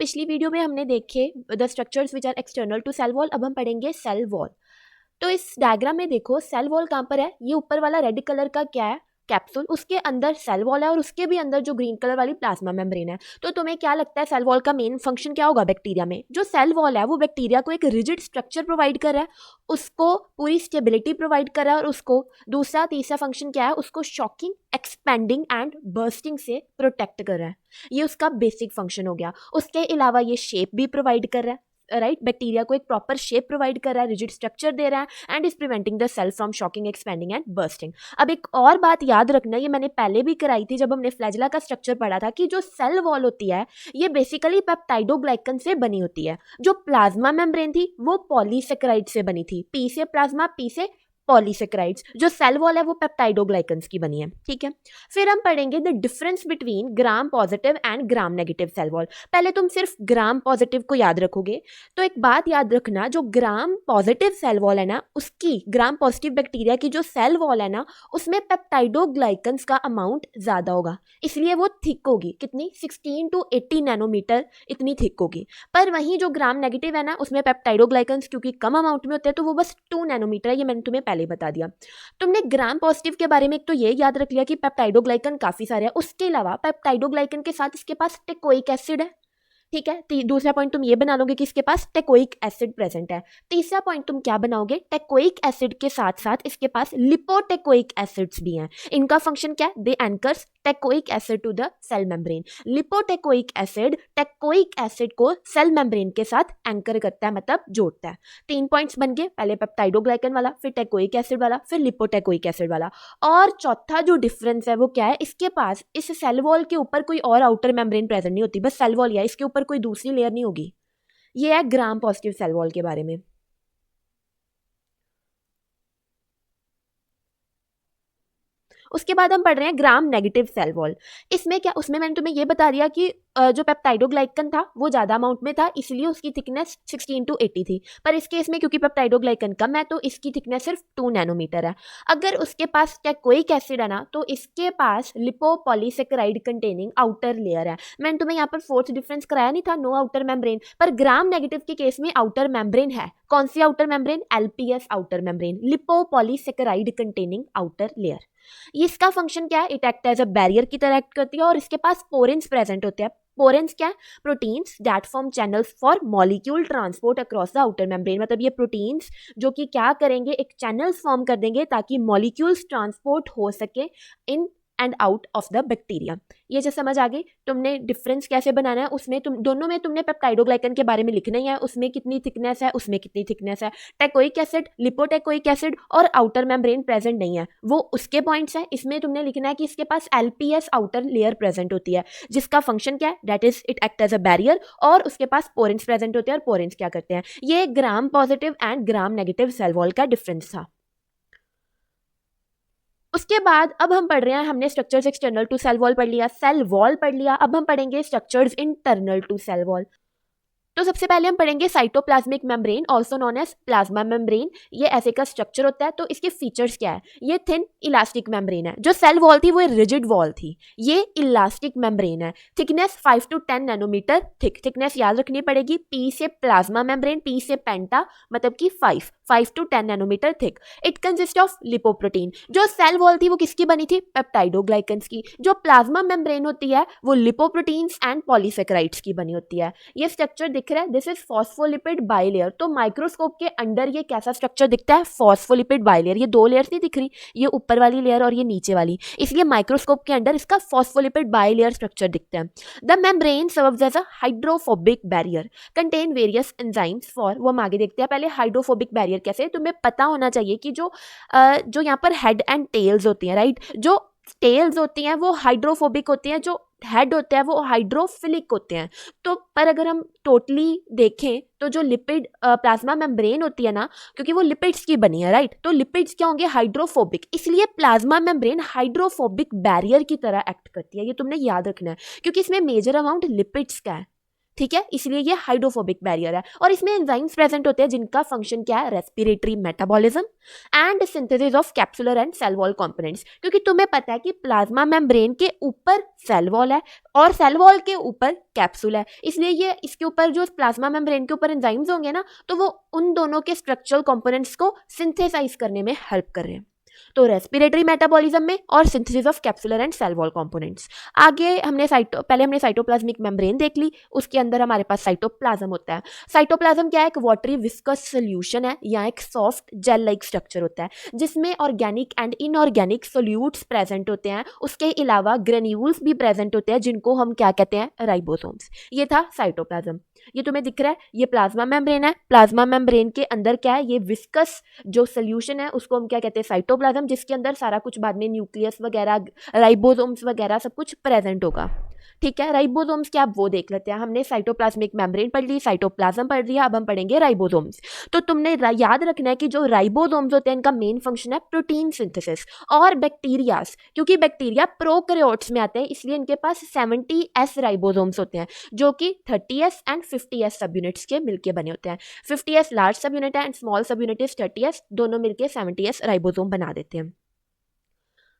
पिछली वीडियो में हमने देखे the structures which are external to cell wall, अब हम पढ़ेंगे सेल वॉल। तो इस डायग्राम में देखो सेल वॉल कहाँ पर है, ये ऊपर वाला रेड कलर का क्या है, कैप्सूल, उसके अंदर सेल वॉल है और उसके भी अंदर जो ग्रीन कलर वाली प्लाज्मा मेम्ब्रेन है। तो तुम्हें क्या लगता है सेल वॉल का मेन फंक्शन क्या होगा बैक्टीरिया में? जो सेल वॉल है वो बैक्टीरिया को एक रिजिड स्ट्रक्चर प्रोवाइड कर रहा है, उसको पूरी स्टेबिलिटी प्रोवाइड कर रहा है और उसको दूसरा तीसरा फंक्शन क्या है, उसको शॉकिंग, एक्सपेंडिंग एंड बर्स्टिंग से प्रोटेक्ट कर रहा है। ये उसका बेसिक फंक्शन हो गया। उसके अलावा ये शेप भी प्रोवाइड कर रहा है, राइट, बैक्टीरिया को एक प्रॉपर शेप प्रोवाइड कर रहा है, रिजिड स्ट्रक्चर दे रहा है and is preventing the cell from shocking, expanding and bursting. अब एक और बात याद रखना, ये मैंने पहले भी कराई थी जब हमने फ्लैजेला का स्ट्रक्चर पढ़ा था, कि जो सेल वॉल होती है ये बेसिकली पेप्टाइडोग्लाइकन से बनी होती है। जो प्लाज्मा मेम्ब्रेन थी वो पॉलीसेकेराइड से बनी थी, पी से प्लाज्मा, पी से पॉलीसेकेराइड्स। जो सेल वॉल है वो पेप्टाइडोग्लाइकन्स की बनी है, ठीक है। फिर हम पढ़ेंगे the difference between gram positive and gram negative cell wall. पहले तुम सिर्फ ग्राम पॉजिटिव को याद रखोगे, तो एक बात याद रखना, जो ग्राम पॉजिटिव सेल वॉल है ना, उसकी ग्राम पॉजिटिव बैक्टीरिया की जो सेल वॉल है ना, उसमें पेप्टाइडोग्लाइकन्स का अमाउंट ज्यादा होगा, इसलिए वो थिक होगी। कितनी? 16 to 80 नैनोमीटर इतनी थिक होगी। पर वहीं जो ग्राम नेगेटिव है ना, उसमें पेप्टाइडोग्लाइकन्स क्योंकि कम अमाउंट में होते हैं तो वो बस 2 नैनोमीटर है। ये मैंने तुम्हें पहले बता दिया। तुमने ग्राम पॉजिटिव के बारे में एक तो ये याद रख लिया कि पेप्टाइडोग्लाइकन काफी सारे हैं, उसके अलावा पेप्टाइडोग्लाइकन के साथ इसके पास टेकोइक एसिड है, ठीक है। दूसरा पॉइंट तुम ये बनाओगे कि इसके पास टेकोइक एसिड प्रेजेंट है। तीसरा पॉइंट तुम क्या बनाओगे, टेकोइक एसिड के साथ साथ इसके पास लिपोटेकोइक एसिड्स भी हैं। इनका फंक्शन क्या है? They anchors teichoic acid to the cell membrane. Lipoteichoic acid teichoic acid को सेल मेम्ब्रेन के साथ एंकर करता है, मतलब जोड़ता है। 3 पॉइंट्स बन गए, पहले पेप्टाइडोग्लाइकन वाला, फिर टेकोइक एसिड वाला, फिर लिपोटेकोइक एसिड वाला। और चौथा जो डिफरेंस है वो क्या है, इसके पास इस सेल वॉल के ऊपर कोई और आउटर मेम्ब्रेन प्रेजेंट नहीं होती, बस सेल वॉल है, इसके ऊपर कोई दूसरी लेयर नहीं होगी। ये है ग्राम पॉजिटिव सेल वॉल के बारे में। उसके बाद हम पढ़ रहे हैं ग्राम नेगेटिव सेल वॉल। इसमें क्या, उसमें मैंने तुम्हें ये बता दिया कि जो पेप्टाइडोग्लाइकन था वो ज़्यादा अमाउंट में था, इसलिए उसकी थिकनेस 16 to 80 थी। पर इस केस में क्योंकि पेप्टाइडोग्लाइकन कम है तो इसकी थिकनेस सिर्फ 2 नैनोमीटर है। अगर उसके पास टेकोइक एसिड है ना, तो इसके पास लिपोपॉलीसेकेराइड कंटेनिंग आउटर लेयर है। मैंने तुम्हें यहाँ पर फोर्थ डिफरेंस कराया नहीं था, नो आउटर मेम्ब्रेन, पर ग्राम नेगेटिव के केस में आउटर मेम्ब्रेन है। कौन सी outer membrane? LPS outer membrane, lipopolysaccharide containing outer layer. इसका फंक्शन क्या है? It act as a barrier की तरह एक्ट करती है और इसके पास पोरेंस प्रेजेंट होते हैं। पोरेंस क्या है? Proteins that form channels for molecule transport across the outer membrane. मतलब ये प्रोटीन्स जो कि क्या करेंगे, एक चैनल्स फॉर्म कर देंगे ताकि मॉलिक्यूल्स ट्रांसपोर्ट हो सके in and out of the bacteria. ये जो समझ आ गई, तुमने डिफरेंस कैसे बनाना है, उसमें तुम दोनों में तुमने पेप्टाइडोग्लाइकन के बारे में लिखना ही है, उसमें कितनी थिकनेस है, उसमें कितनी थिकनेस है। टेकोइक एसिड, लिपोटेकोइक एसिड और आउटर मेम्ब्रेन प्रेजेंट नहीं है, वो उसके पॉइंट्स है। इसमें तुमने लिखना है कि इसके पास एलपीएस आउटर लेयर प्रेजेंट होती है, जिसका फंक्शन क्या है, that is it act as a barrier, और उसके पास पोरेंस प्रेजेंट होते हैं। और पोरेंस क्या करते हैं? ये gram positive and gram negative cell wall का डिफरेंस था। उसके बाद अब हम पढ़ रहे हैं, हमने structures external to cell wall पढ़ लिया, सेल वॉल पढ़ लिया, अब हम पढ़ेंगे structures internal to cell wall. तो सबसे पहले हम पढ़ेंगे cytoplasmic membrane, also known as plasma membrane. ये ऐसे का स्ट्रक्चर होता है। तो इसके फीचर्स क्या है? ये थिन इलास्टिक मेम्ब्रेन है। जो सेल वॉल थी वो रिजिड वॉल थी, ये इलास्टिक मेम्ब्रेन है। Thickness 5 to 10 nanometer thick. Thickness याद रखनी पड़ेगी, पी से प्लाज्मा मेम्ब्रेन, पी से पेंटा, मतलब कि 5 to 10 nanometer thick. It consist of lipoprotein. जो सेल वॉल थी वो किसकी बनी थी? पेप्टाइडोग्लाइकन्स की। जो प्लाज्मा मेम्ब्रेन होती है वो लिपोप्रोटीन्स एंड पॉलीसेकेराइड्स की बनी होती है। ये स्ट्रक्चर दिख रहा है, दिस इज फॉस्फोलिपिड बाइलेयर। तो माइक्रोस्कोप के अंडर ये कैसा स्ट्रक्चर दिखता है? Phospholipid bilayer. ये 2 लेयर्स नहीं दिख रही, ये ऊपर वाली लेयर और ये नीचे वाली, इसलिए माइक्रोस्कोप के अंडर इसका फॉस्फोलिपिड बाइलेयर स्ट्रक्चर दिखता है। The membrane serves as a hydrophobic barrier, contain various enzymes for, वो हम आगे देखते हैं। पहले हाइड्रोफोबिक बैरियर कैसे, तुम्हें पता होना चाहिए कि जो यहाँ पर हेड एंड टेल्स होती हैं, राइट, जो टेल्स होती हैं वो हाइड्रोफोबिक होती हैं, जो हेड होते हैं वो हाइड्रोफिलिक होते हैं। तो पर अगर हम टोटली देखें तो जो लिपिड प्लाज्मा मेम्ब्रेन होती है ना, क्योंकि वो लिपिड्स की बनी है, राइट, तो लिपिड्स क्या होंगे? हाइड्रोफोबिक, इसलिए प्लाज्मा मेम्ब्रेन हाइड्रोफोबिक बैरियर की तरह एक्ट करती है। ये तुमने याद रखना है क्योंकि इसमें मेजर अमाउंट लिपिड्स का है। ठीक है, इसलिए ये हाइड्रोफोबिक बैरियर है। और इसमें एंजाइम्स प्रेजेंट होते हैं जिनका फंक्शन क्या है, respiratory metabolism and synthesis of capsular and cell wall components. क्योंकि तुम्हें पता है कि प्लाज्मा मेम्ब्रेन के ऊपर सेल वॉल है और सेल वॉल के ऊपर कैप्सूल है, इसलिए ये इसके ऊपर जो प्लाज्मा मेम्ब्रेन के ऊपर एंजाइम्स होंगे ना, तो वो उन दोनों के स्ट्रक्चरल कंपोनेंट्स को सिंथेसाइज करने में हेल्प कर रहे हैं। तो रेस्पिरेटरी मेटाबॉलिज्म में और synthesis of capsular and cell wall components. आगे पहले हमने साइटोप्लाज्मिक मेम्ब्रेन देख ली, उसके अंदर हमारे पास साइटोप्लाज्म होता है। साइटोप्लाज्म क्या है, एक वाटरी विस्कस सोल्यूशन है या एक सॉफ्ट जेल लाइक स्ट्रक्चर होता है जिसमें organic and inorganic solutes present होते हैं। उसके अलावा ग्रेन्यूल्स भी प्रेजेंट होते हैं जिनको हम क्या कहते हैं, राइबोसोम्स। ये था साइटोप्लाज्म। ये तुम्हें दिख रहा है, ये प्लाज्मा मेम्ब्रेन है। प्लाज्मा मेम्ब्रेन के अंदर क्या है, ये विस्कस जो सोल्यूशन है उसको हम क्या कहते हैं, साइटोप्लाज्म, जिसके अंदर सारा कुछ बाद में न्यूक्लियस वगैरह, राइबोसोम्स वगैरह सब कुछ प्रेजेंट होगा। ठीक है, राइबोसोम्स क्या, वो देख लेते हैं। हमने साइटोप्लाज्मिक मेम्ब्रेन पढ़ ली, साइटोप्लाज्म पढ़ लिया, अब हम पढ़ेंगे राइबोसोम्स। तो तुमने याद रखना है कि जो राइबोसोम्स होते हैं इनका मेन फंक्शन है प्रोटीन सिंथेसिस। और बैक्टीरियाज, क्योंकि बैक्टीरिया प्रोकैरियोट्स में आते हैं इसलिए इनके पास 70S राइबोसोम्स होते हैं जो कि 30S एंड 50S सब यूनिट्स के मिलके बने होते हैं। 50S लार्ज सब यूनिट है एंड स्मॉल सब यूनिट इज 30S, दोनों मिलके 70S राइबोसोम बना देते हैं।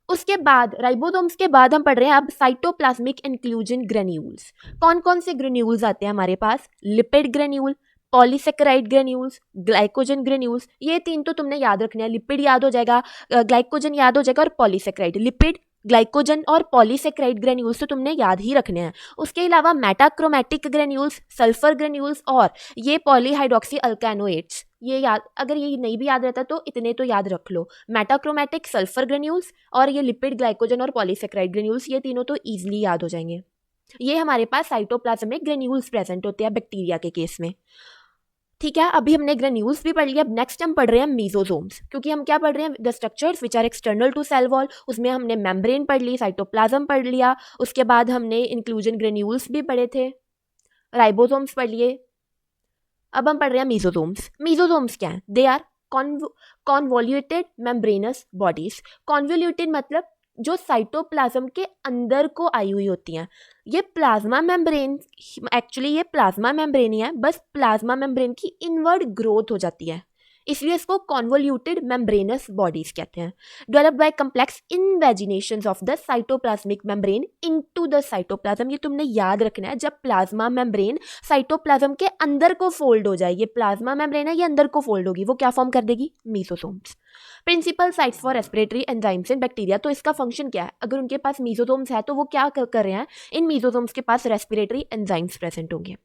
उसके बाद राइबोसोम्स के बाद हम पढ़ रहे हैं अब साइटोप्लाज्मिक इंक्लूजन ग्रेन्यूल्स। कौन कौन से ग्रेन्यूल्स आते हैं हमारे पास, lipid granule, polysaccharide granules, glycogen granules. ये तीन तो तुमने याद रखना है, लिपिड याद हो जाएगा, ग्लाइकोजन याद हो जाएगा और पॉलीसेकेराइड। लिपिड, ग्लाइकोजन और पॉलीसेकेराइड ग्रेन्यूल्स तो तुमने याद ही रखने हैं। उसके अलावा मेटाक्रोमैटिक ग्रेन्यूल्स, सल्फर ग्रेन्यूल्स और ये पॉलीहाइड्रोक्सी अल्कानोएट्स। ये याद, अगर ये नहीं भी याद रहता तो इतने तो याद रख लो, मेटाक्रोमैटिक, सल्फर ग्रेन्यूल्स और ये लिपिड, ग्लाइकोजन और पॉलीसेकेराइड ग्रेन्यूल्स, ये तीनों तो ईजिली याद हो जाएंगे। ये हमारे पास साइटोप्लाज्म में ग्रेन्यूल्स प्रेजेंट होते हैं बैक्टीरिया के केस में। ठीक है, अभी हमने ग्रेन्यूल्स भी पढ़ लिया। अब नेक्स्ट हम पढ़ रहे हैं मीजोसोम्स, क्योंकि हम क्या पढ़ रहे हैं, the structures which are external to cell wall. उसमें हमने मेम्ब्रेन पढ़ ली, साइटोप्लाज्म पढ़ लिया, उसके बाद हमने इंक्लूजन ग्रेन्यूल्स भी पढ़े थे, राइबोसोम्स पढ़ लिए। अब हम पढ़ रहे हैं मीजोसोम्स। मीजोसोम्स क्या है, they are convoluted membranous bodies. Convoluted मतलब जो साइटोप्लाज्म के अंदर को आई हुई होती हैं। ये प्लाज्मा मेम्ब्रेन, एक्चुअली ये प्लाज्मा मेम्ब्रेन ही है, बस प्लाज्मा मेम्ब्रेन की इनवर्ड ग्रोथ हो जाती है, इसलिए इसको कॉन्वोल्यूटेड मेम्ब्रेनस बॉडीज कहते हैं। Developed by complex invaginations of the cytoplasmic membrane into the cytoplasm. ये तुमने याद रखना है, जब प्लाज्मा मेम्ब्रेन साइटोप्लाज्म के अंदर को फोल्ड हो जाए, ये प्लाज्मा मेम्ब्रेन है, ये अंदर को फोल्ड होगी, वो क्या फॉर्म कर देगी, mesosomes. Principal sites for respiratory enzymes in bacteria. तो इसका फंक्शन क्या है, अगर उनके पास मीजोसोम्स है तो वो क्या कर रहे हैं, इन मीजोसोम्स के पास रेस्पिरेटरी एंजाइम्स प्रेजेंट होंगे।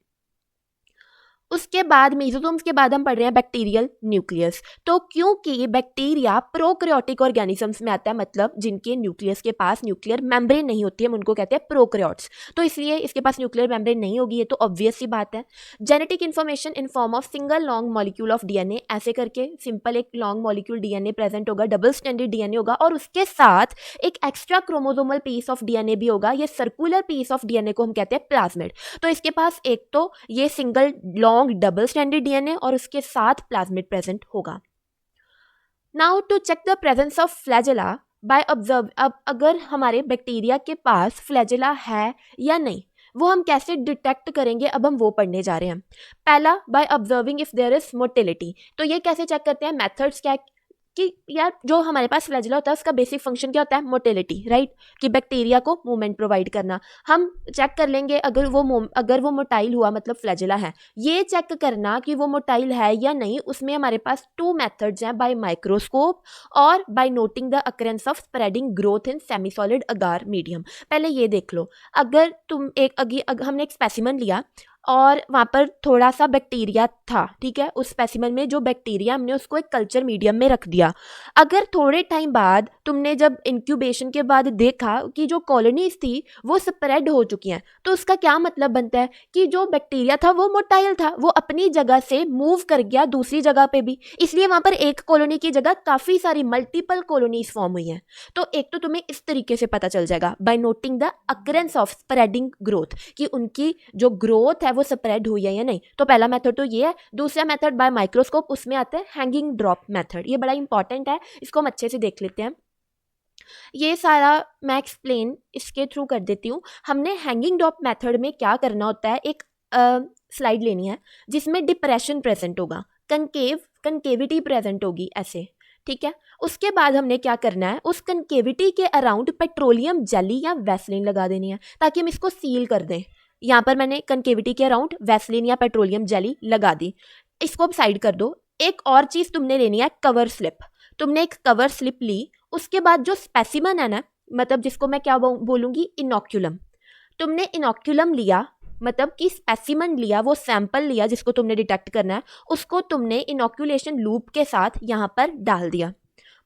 उसके बाद मीजोसोम्स के बाद हम पढ़ रहे हैं बैक्टीरियल न्यूक्लियस। तो क्योंकि बैक्टीरिया प्रोकैरियोटिक ऑर्गेनिजम्स में आता है, मतलब जिनके न्यूक्लियस के पास न्यूक्लियर मेम्ब्रेन नहीं होती है, हम उनको कहते हैं प्रोकैरियोट्स। तो इसलिए इसके पास न्यूक्लियर मेम्ब्रेन नहीं होगी, ये तो ऑब्वियस सी बात है। Genetic information in form of single long molecule of DNA, ऐसे करके सिंपल एक लॉन्ग मॉलिक्यूल डीएनए प्रेजेंट होगा, डबल स्टैंडर्ड डीएनए होगा, और उसके साथ एक extra chromosomal piece of DNA भी होगा। ये सर्कुलर पीस ऑफ डीएनए को हम कहते हैं प्लाज्मिड। तो इसके पास एक तो ये single long double standard DNA और उसके साथ प्लाज्मिड प्रेजेंट होगा। Now to check the presence of flagella by observe. अब अगर हमारे बैक्टीरिया के पास फ्लैजेला है या नहीं, वो हम कैसे डिटेक्ट करेंगे, अब हम वो पढ़ने जा रहे हैं। पहला, by observing if there is motility. तो ये कैसे चेक करते हैं, मेथड्स क्या कि यार जो हमारे पास फ्लैजेला होता है उसका बेसिक फंक्शन क्या होता है, मोटिलिटी, राइट, कि बैक्टीरिया को मूवमेंट प्रोवाइड करना। हम चेक कर लेंगे अगर वो मोटाइल हुआ मतलब फ्लैजेला है। ये चेक करना कि वो मोटाइल है या नहीं, उसमें हमारे पास 2 मेथड्स हैं, बाय माइक्रोस्कोप और by noting the occurrence of spreading growth in semi solid agar medium. पहले ये देख लो, अगर तुम हमने एक स्पेसिमन लिया और वहाँ पर थोड़ा सा बैक्टीरिया था, ठीक है, उस स्पेसिमन में जो बैक्टीरिया हमने उसको एक कल्चर मीडियम में रख दिया। अगर थोड़े टाइम बाद तुमने जब इंक्यूबेशन के बाद देखा कि जो कॉलोनीज थी वो स्प्रेड हो चुकी हैं, तो उसका क्या मतलब बनता है कि जो बैक्टीरिया था वो मोटाइल था, वो अपनी जगह से मूव कर गया दूसरी जगह पे भी, इसलिए वहाँ पर एक कॉलोनी की जगह काफ़ी सारी मल्टीपल कॉलोनीज फॉर्म हुई हैं। तो एक तो तुम्हें इस तरीके से पता चल जाएगा, by noting the occurrence of spreading growth, कि उनकी जो ग्रोथ है वो स्प्रेड हुई है या नहीं। तो पहला मेथड तो ये है। दूसरा मेथड बाय माइक्रोस्कोप, उसमें आता है हैंगिंग ड्रॉप मेथड। ये बड़ा इंपॉर्टेंट है, इसको हम अच्छे से देख लेते हैं। ये सारा मैं एक्सप्लेन इसके थ्रू कर देती हूँ। हमने हैंगिंग ड्रॉप मेथड में क्या करना होता है, एक स्लाइड लेनी है जिसमें डिप्रेशन प्रेजेंट होगा, कंकेविटी प्रेजेंट होगी ऐसे, ठीक है। उसके बाद हमने क्या करना है, उस कंकेविटी के अराउंड पेट्रोलियम जेली या वैसलीन लगा देनी है ताकि हम इसको सील कर दें। यहाँ पर मैंने कंकेविटी के अराउंड वैसलीन या पेट्रोलियम जेली लगा दी। इसको अब साइड कर दो। एक और चीज़ तुमने लेनी है, कवर स्लिप। तुमने एक कवर स्लिप ली, उसके बाद जो स्पेसिमन है ना, मतलब जिसको मैं क्या बोलूँगी, इनोक्यूलम। तुमने इनोक्यूलम लिया, मतलब कि स्पेसिमन लिया, वो सैंपल लिया जिसको तुमने डिटेक्ट करना है, उसको तुमने इनोक्यूलेशन लूप के साथ यहाँ पर डाल दिया।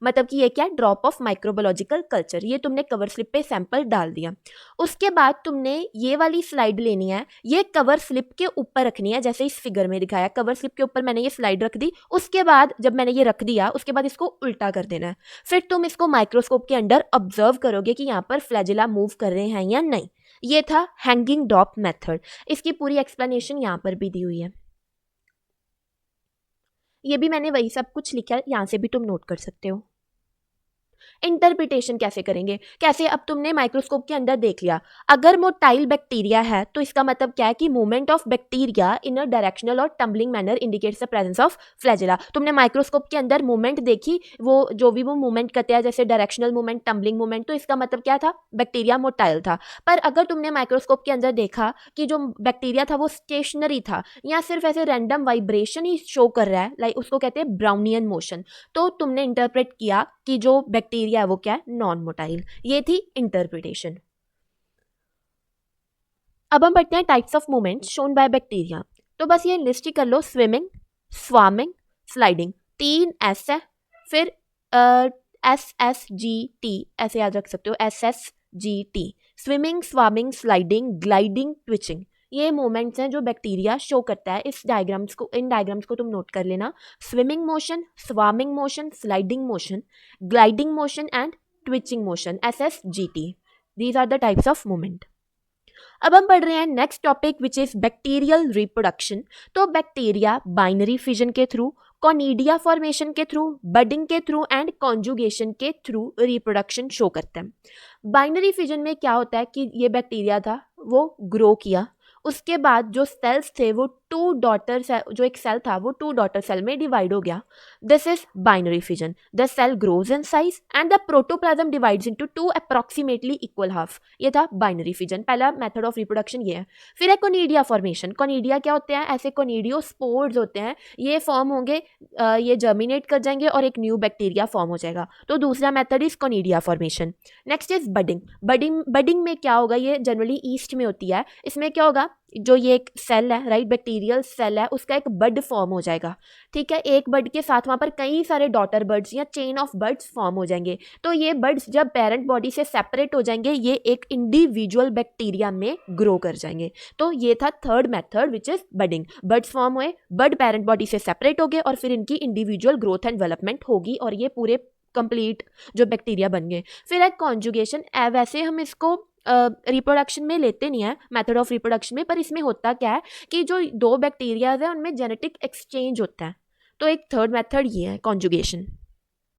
मतलब कि ये क्या है, ड्रॉप ऑफ माइक्रोबायोलॉजिकल कल्चर, ये तुमने कवर स्लिप पे सैंपल डाल दिया। उसके बाद तुमने ये वाली स्लाइड लेनी है, ये कवर स्लिप के ऊपर रखनी है, जैसे इस फिगर में दिखाया, कवर स्लिप के ऊपर मैंने ये स्लाइड रख दी। उसके बाद जब मैंने ये रख दिया, उसके बाद इसको उल्टा कर देना है। फिर तुम इसको माइक्रोस्कोप के अंडर ऑब्जर्व करोगे कि यहाँ पर फ्लैजिला मूव कर रहे हैं या नहीं। ये था हैंगिंग ड्रॉप मेथड। इसकी पूरी एक्सप्लेनेशन यहाँ पर भी दी हुई है। ये भी मैंने वही सब कुछ लिखा है, यहाँ से भी तुम नोट कर सकते हो। इंटरप्रिटेशन कैसे करेंगे, कैसे, अब तुमने माइक्रोस्कोप के अंदर देख लिया, अगर मोटाइल बैक्टीरिया है तो इसका मतलब क्या है कि movement of bacteria in a directional और tumbling manner indicates the presence of flagella. तुमने माइक्रोस्कोप के अंदर मूवमेंट देखी, वो जो भी वो मूवमेंट करते हैं, जैसे डायरेक्शनल मूवमेंट, टम्बलिंग मूवमेंट, तो इसका मतलब क्या था, बैक्टीरिया मोटाइल था। पर अगर तुमने माइक्रोस्कोप के अंदर देखा कि जो बैक्टीरिया था वो स्टेशनरी था या सिर्फ ऐसे रैंडम वाइब्रेशन ही शो कर रहा है, लाइक उसको कहते हैं ब्राउनियन मोशन, तो तुमने इंटरप्रेट किया कि जो बैक्टीरिया है वो क्या है, नॉन मोटाइल। ये थी इंटरप्रिटेशन। अब हम पढ़ते हैं types of movements shown by bacteria. तो बस ये लिस्ट ही कर लो, स्विमिंग, स्वार्मिंग, स्लाइडिंग, 3 एस है, फिर SSGT ऐसे याद रख सकते हो, SSGT, swimming, swarming, sliding, gliding, twitching, ये मूवमेंट्स हैं जो बैक्टीरिया शो करता है। इस डायग्राम्स को, इन डायग्राम्स को तुम नोट कर लेना, swimming motion, swarming motion, sliding motion, gliding motion and twitching motion, SSGT, these are the types of movement. अब हम पढ़ रहे हैं next topic which is bacterial reproduction. तो बैक्टीरिया बाइनरी फिजन के थ्रू, कॉनिडिया फॉर्मेशन के थ्रू, बडिंग के through and conjugation के थ्रू रिप्रोडक्शन शो करते हैं। बाइनरी फिजन में क्या होता है कि ये बैक्टीरिया था, वो ग्रो किया, उसके बाद जो सेल्स थे वो 2 डॉटर सेल, जो एक सेल था वो 2 डॉटर सेल में डिवाइड हो गया। This is binary fission. The cell grows in size and the protoplasm divides into 2 approximately equal half. ये था बाइनरी फिजन, पहला मेथड ऑफ रिप्रोडक्शन ये है। फिर है कोनिडिया फॉर्मेशन। कोनिडिया क्या होते हैं, ऐसे कोनिडियो स्पोर्स होते हैं, ये फॉर्म होंगे, ये जर्मिनेट कर जाएंगे और एक न्यू बैक्टीरिया फॉर्म हो जाएगा। तो दूसरा method is conidia formation. Next is budding. Budding में क्या होगा, ये जनरली ईस्ट में होती है। इसमें क्या होगा, जो ये एक सेल है, राइट, बैक्टीरियल सेल है, उसका एक बड फॉर्म हो जाएगा, ठीक है। एक बड के साथ वहाँ पर कई सारे डॉटर बर्ड्स या चेन ऑफ बर्ड्स फॉर्म हो जाएंगे। तो ये बर्ड्स जब पेरेंट बॉडी से सेपरेट हो जाएंगे, ये एक इंडिविजुअल बैक्टीरिया में ग्रो कर जाएंगे। तो ये था third method which is budding. Birds form हुए, बड पेरेंट बॉडी से सेपरेट हो गए और फिर इनकी इंडिविजुअल ग्रोथ एंड डेवलपमेंट होगी और ये पूरे कंप्लीट जो बैक्टीरिया बन गए। फिर है कॉन्जुगेशन। वैसे हम इसको रिप्रोडक्शन में लेते नहीं है, मेथड ऑफ रिप्रोडक्शन में, पर इसमें होता क्या है कि जो 2 बैक्टीरियाज है उनमें जेनेटिक एक्सचेंज होता है। तो एक थर्ड मेथड ये है कॉन्जुगेशन।